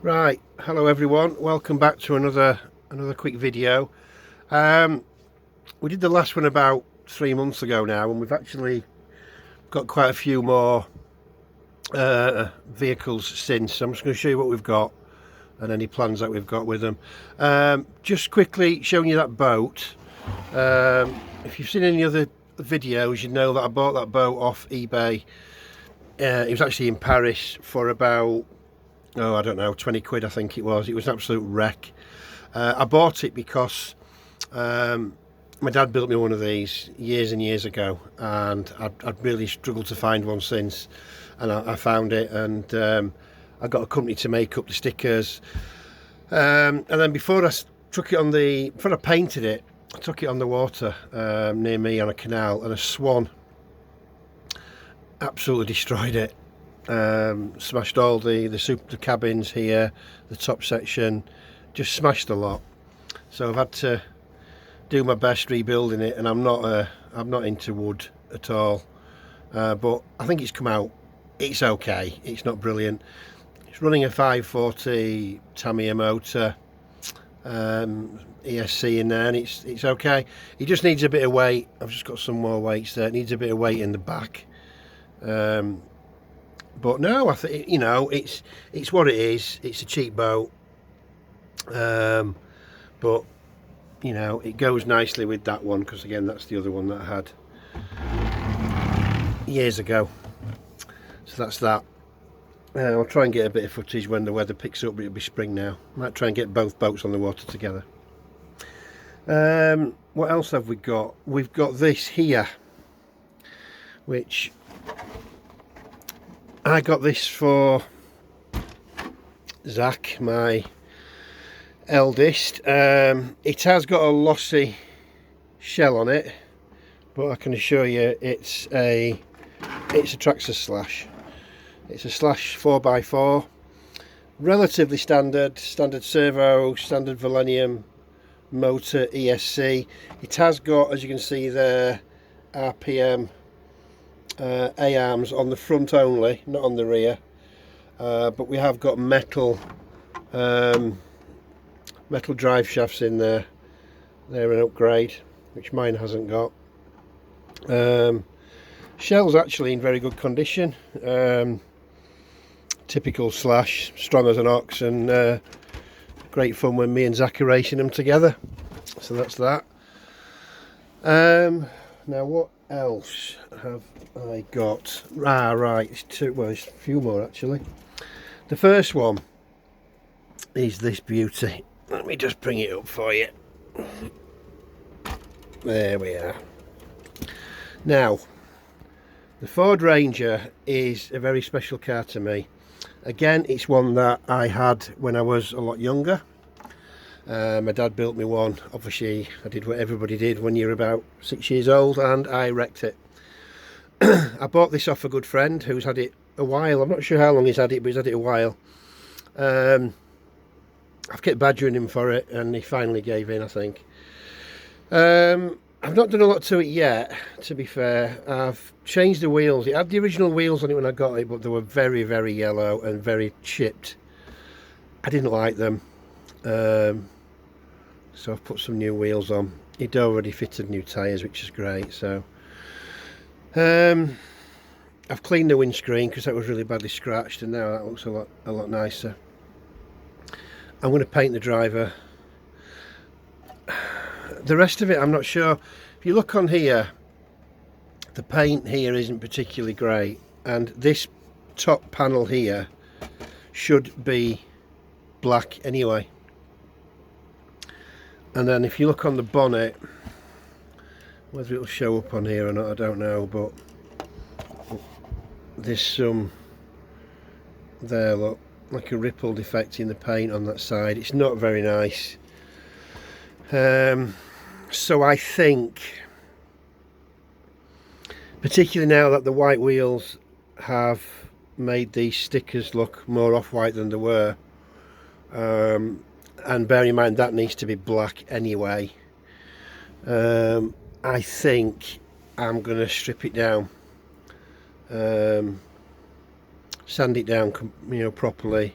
Right, hello everyone, welcome back to another quick video. We did the last one about 3 months ago now, and we've actually got quite a few more vehicles since. So I'm just going to show you what we've got and any plans that we've got with them. Just quickly showing you that boat. If you've seen any other videos, you know that I bought that boat off eBay. It was actually in Paris for about, oh, I don't know, 20 quid I think it was. It was an absolute wreck. I bought it because my dad built me one of these years and years ago, and I'd really struggled to find one since, and I found it, and I got a company to make up the stickers, and then before I painted it, I took it on the water near me on a canal, and a swan absolutely destroyed it. Smashed all the cabins here, the top section, just smashed a lot. So I've had to do my best rebuilding it, and I'm not into wood at all, but I think it's come out. It's okay. It's not brilliant. It's running a 540 Tamiya motor, ESC in there, and it's okay. It just needs a bit of weight. I've just got some more weights there. It needs a bit of weight in the back. But no, I think, you know, it's what it is. It's a cheap boat, but you know, it goes nicely with that one, because again, that's the other one that I had years ago. So that's that. I'll try and get a bit of footage when the weather picks up, but it'll be spring now. Might try and get both boats on the water together. What else have we got? We've got this here, which I got this for Zach, my eldest. It has got a lossy shell on it, but I can assure you it's a Traxxas slash. It's a slash 4x4, relatively standard servo, standard Millennium motor, ESC. It has got, as you can see there, RPM A-arms on the front only, not on the rear, but we have got metal drive shafts in there. They're an upgrade, which mine hasn't got. Shell's actually in very good condition. Typical slash, strong as an ox, and great fun when me and Zach are racing them together. So that's that. Now what else have I got? Right, it's a few more actually. The first one is this beauty. Let me just bring it up for you. There we are. Now, the Ford Ranger is a very special car to me. Again, it's one that I had when I was a lot younger. My dad built me one. Obviously, I did what everybody did when you're about 6 years old, and I wrecked it. I bought this off a good friend who's had it a while. I'm not sure how long he's had it, but he's had it a while. I've kept badgering him for it, and he finally gave in, I think. I've not done a lot to it yet, to be fair. I've changed the wheels. It had the original wheels on it when I got it, but they were very, very yellow and very chipped. I didn't like them. So I've put some new wheels on. It already fitted new tyres, which is great. So I've cleaned the windscreen because that was really badly scratched, and now that looks a lot nicer. I'm going to paint the driver. The rest of it, I'm not sure. If you look on here, the paint here isn't particularly great, and this top panel here should be black anyway. And then if you look on the bonnet, whether it'll show up on here or not, I don't know, but there's some there, look, like a rippled effect in the paint on that side. It's not very nice. So I think, particularly now that the white wheels have made these stickers look more off-white than they were, and bear in mind that needs to be black anyway, I think I'm going to strip it down, sand it down, you know, properly,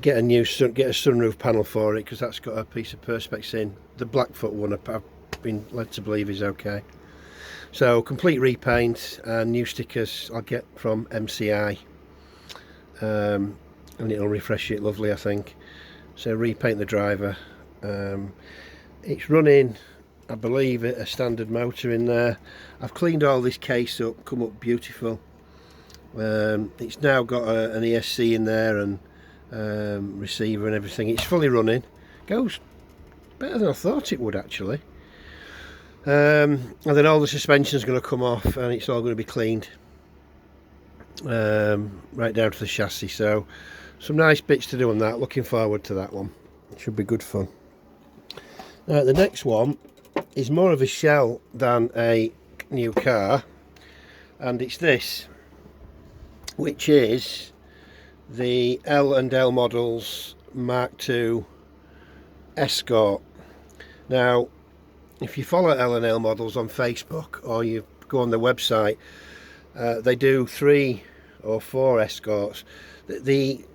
get a sunroof panel for it, because that's got a piece of perspex in. The Blackfoot one I've been led to believe is okay. So complete repaint and new stickers I'll get from MCI, and it'll refresh it lovely, I think. So repaint the driver. It's running, I believe, a standard motor in there. I've cleaned all this case up, come up beautiful. It's now got an ESC in there and receiver and everything. It's fully running, goes better than I thought it would actually. And then all the suspension is going to come off and it's all going to be cleaned right down to the chassis. So some nice bits to do on that. Looking forward to that one. It should be good fun. The next one is more of a shell than a new car, and it's this, which is the L&L models Mk2 Escort. Now, if you follow L&L models on Facebook or you go on their website, they do 3 or 4 Escorts. The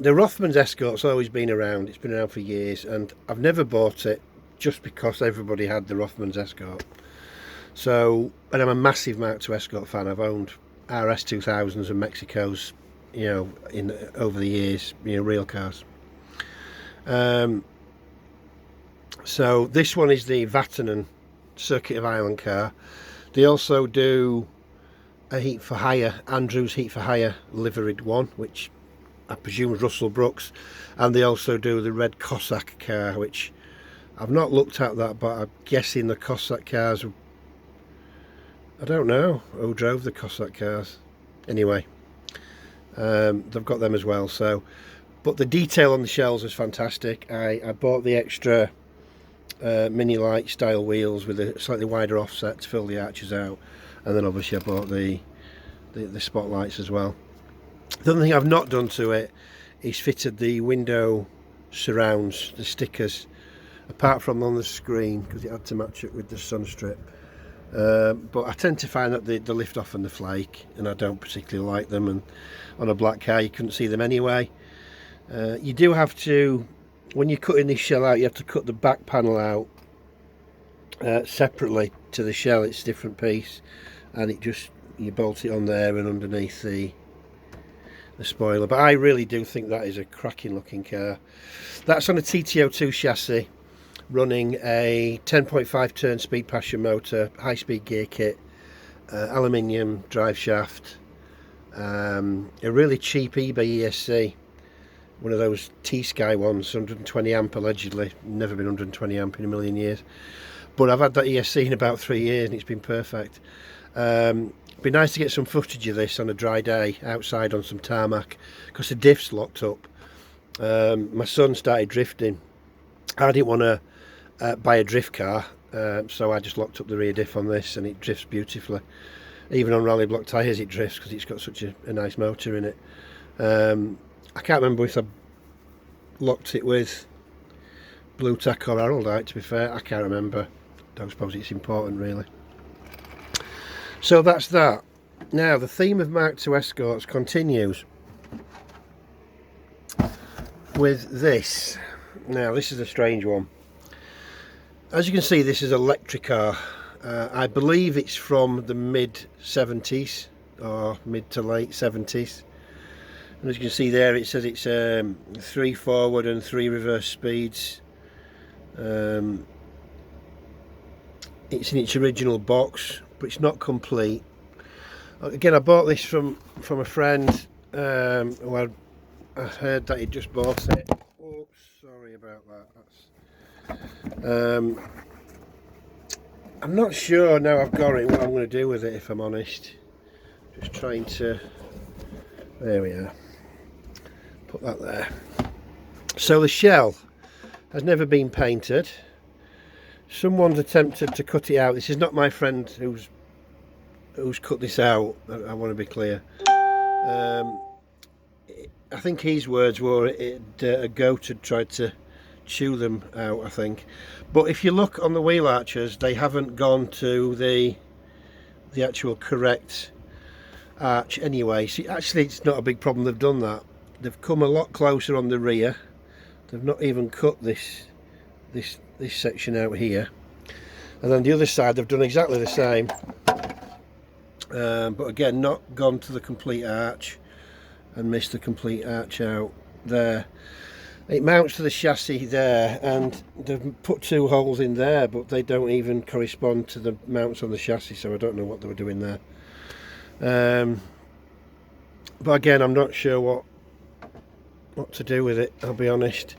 Rothmans Escort's always been around. It's been around for years, and I've never bought it just because everybody had the Rothmans Escort. So, and I'm a massive Mk2 Escort fan. I've owned RS 2000s and Mk2s, you know, over the years, you know, real cars. So this one is the Vatanen Circuit of Ireland car. They also do a heat for hire, Andrews heat for hire liveried one, which I presume is Russell Brooks, and they also do the red Cossack car, which I've not looked at that, but I'm guessing the Cossack cars, I don't know who drove the Cossack cars. Anyway, they've got them as well. So, but the detail on the shells is fantastic. I bought the extra mini light style wheels with a slightly wider offset to fill the arches out, and then obviously I bought the spotlights as well. The other thing I've not done to it is fitted the window surrounds, the stickers, apart from on the screen, because it had to match it with the sun strip. But I tend to find that the lift off and the flake, and I don't particularly like them, and on a black car you couldn't see them anyway. You do have to, when you're cutting this shell out, you have to cut the back panel out separately to the shell. It's a different piece, and it just, you bolt it on there and underneath the spoiler. But I really do think that is a cracking looking car. That's on a TTO2 chassis, running a 10.5 turn speed passion motor, high speed gear kit, aluminium drive shaft, a really cheap eBay ESC, one of those T-Sky ones, 120 amp allegedly, never been 120 amp in a million years, but I've had that ESC in about 3 years and it's been perfect. It'd be nice to get some footage of this on a dry day outside on some tarmac, because the diff's locked up. My son started drifting. I didn't want to buy a drift car, so I just locked up the rear diff on this, and it drifts beautifully. Even on rally block tyres it drifts, because it's got such a nice motor in it. I can't remember if I locked it with Blue Tack or Araldite, to be fair. I can't remember. Don't suppose it's important really. So that's that. Now the theme of Mk2 Escorts continues with this. Now this is a strange one. As you can see, this is a Lectricar. I believe it's from the mid 70s or mid to late 70s. And as you can see there, it says it's 3 forward and 3 reverse speeds. It's in its original box, but it's not complete. Again, I bought this from a friend who I heard that he just bought it. Oh, sorry about that. I'm not sure now I've got it what I'm going to do with it, if I'm honest. Just trying to, there we are, put that there. So the shell has never been painted. Someone's attempted to cut it out. This is not my friend who's cut this out, I want to be clear. I think his words were a goat had tried to chew them out, I think. But if you look on the wheel arches, they haven't gone to the actual correct arch anyway. So actually it's not a big problem they've done that. they've come a lot closer on the rear. They've not even cut this section out here, and then the other side they've done exactly the same, but again not gone to the complete arch and missed the complete arch out there. It mounts to the chassis there, and they've put 2 holes in there, but they don't even correspond to the mounts on the chassis, so I don't know what they were doing there. But again, I'm not sure what to do with it, I'll be honest.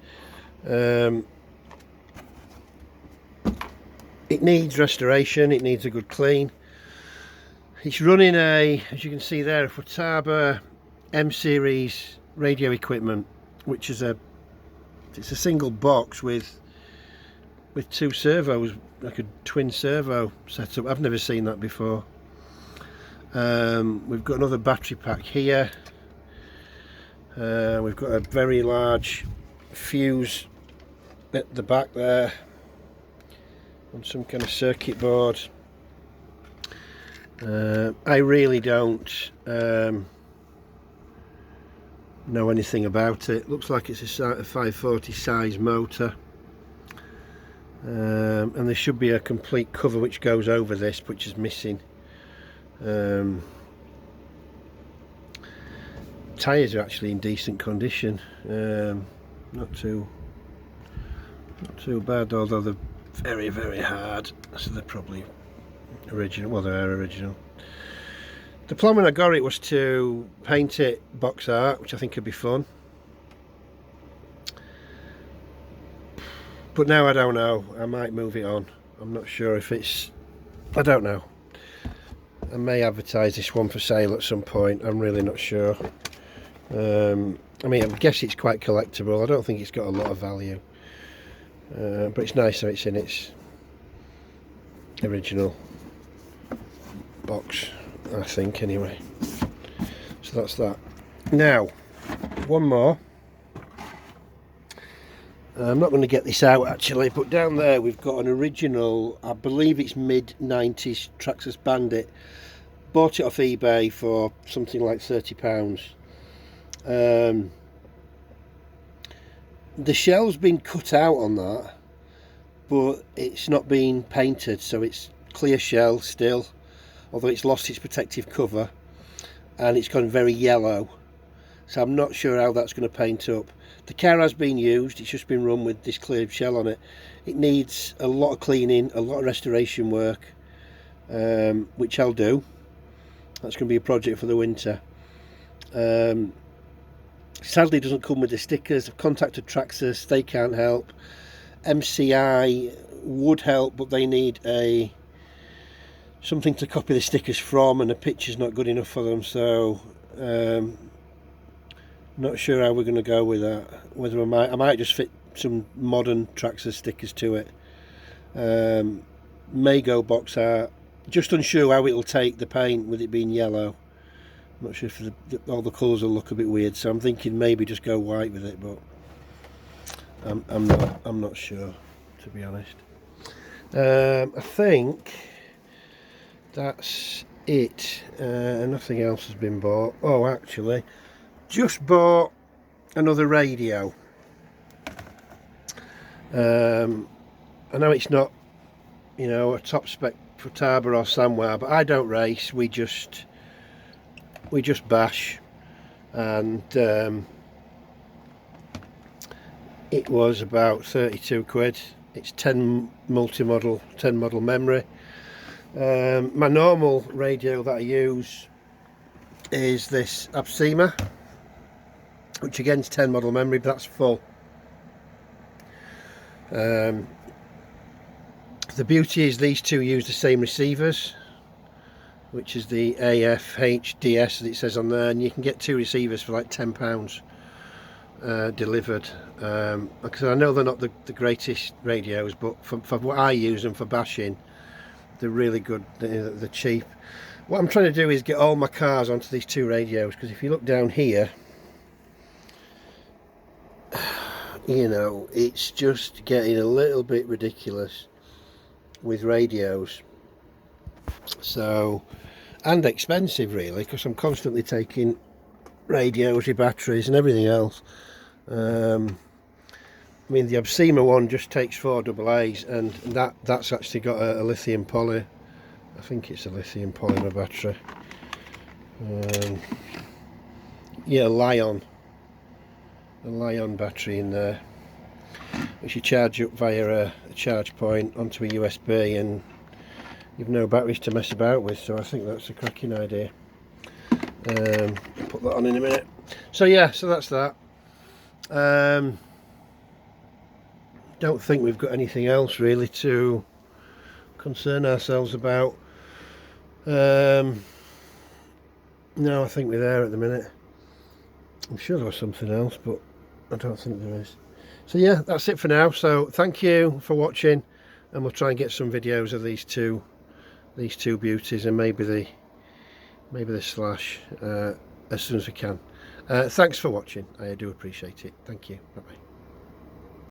It needs restoration, it needs a good clean. It's running as you can see there, a Futaba M series radio equipment, which is it's a single box with 2 servos, like a twin servo setup. I've never seen that before. We've got another battery pack here. We've got a very large fuse at the back there on some kind of circuit board. I really don't know anything about it. Looks like it's a 540 size motor, and there should be a complete cover which goes over this, which is missing. Tyres are actually in decent condition, not too bad, although they're very, very hard, so they're probably original. Well, they are original. The plan when I got it was to paint it box art, which I think could be fun, but now I don't know. I might move it on. I'm not sure if it's, I don't know. I may advertise this one for sale at some point. I'm really not sure. I mean, I guess it's quite collectible. I don't think it's got a lot of value, but it's nice that it's in its original box, I think, anyway. So that's that. Now, one more. I'm not going to get this out actually, but down there we've got an original, I believe it's mid-90s Traxxas Bandit. Bought it off eBay for something like £30. The shell's been cut out on that, but it's not been painted, so it's clear shell still, although it's lost its protective cover, and it's gone very yellow, so I'm not sure how that's going to paint up. The car has been used, it's just been run with this clear shell on it. It needs a lot of cleaning, a lot of restoration work, which I'll do. That's going to be a project for the winter. Sadly, it doesn't come with the stickers. I've contacted Traxxas, they can't help. MCI would help, but they need something to copy the stickers from, and the picture's not good enough for them, so not sure how we're going to go with that. Whether I might just fit some modern Traxxas stickers to it. May go box art. Just unsure how it'll take the paint with it being yellow. I'm not sure if all the colours will look a bit weird, so I'm thinking maybe just go white with it, but I'm not sure, to be honest. I think that's it. Nothing else has been bought. Oh, actually, just bought another radio. I know it's not, you know, a top spec Futaba or somewhere, but I don't race. We just bash, and it was about 32 quid. It's 10 multi-model, 10 model memory. My normal radio that I use is this Absima, which again is 10 model memory, but that's full. The beauty is these two use the same receivers, which is the AFHDS as it says on there, and you can get 2 receivers for like £10 delivered. Because I know they're not the greatest radios, but for what I use them for bashing, they're really good. They're cheap. What I'm trying to do is get all my cars onto these 2 radios, because if you look down here, you know, it's just getting a little bit ridiculous with radios. So, and expensive really, because I'm constantly taking radios, your batteries and everything else. I mean, the Obsema one just takes 4 AA's, and that's actually got a lithium poly. I think it's a lithium polymer battery. Yeah, a Lion battery in there, which you charge up via a charge point onto a USB, and you've no batteries to mess about with. So I think that's a cracking idea. I'll put that on in a minute. So yeah, so that's that. Don't think we've got anything else really to concern ourselves about. No, I think we're there at the minute. I'm sure there was something else, but I don't think there is. So yeah, that's it for now. So thank you for watching, and we'll try and get some videos of these two beauties, and maybe the Slash as soon as we can. Thanks for watching. I do appreciate it. Thank you. Bye bye.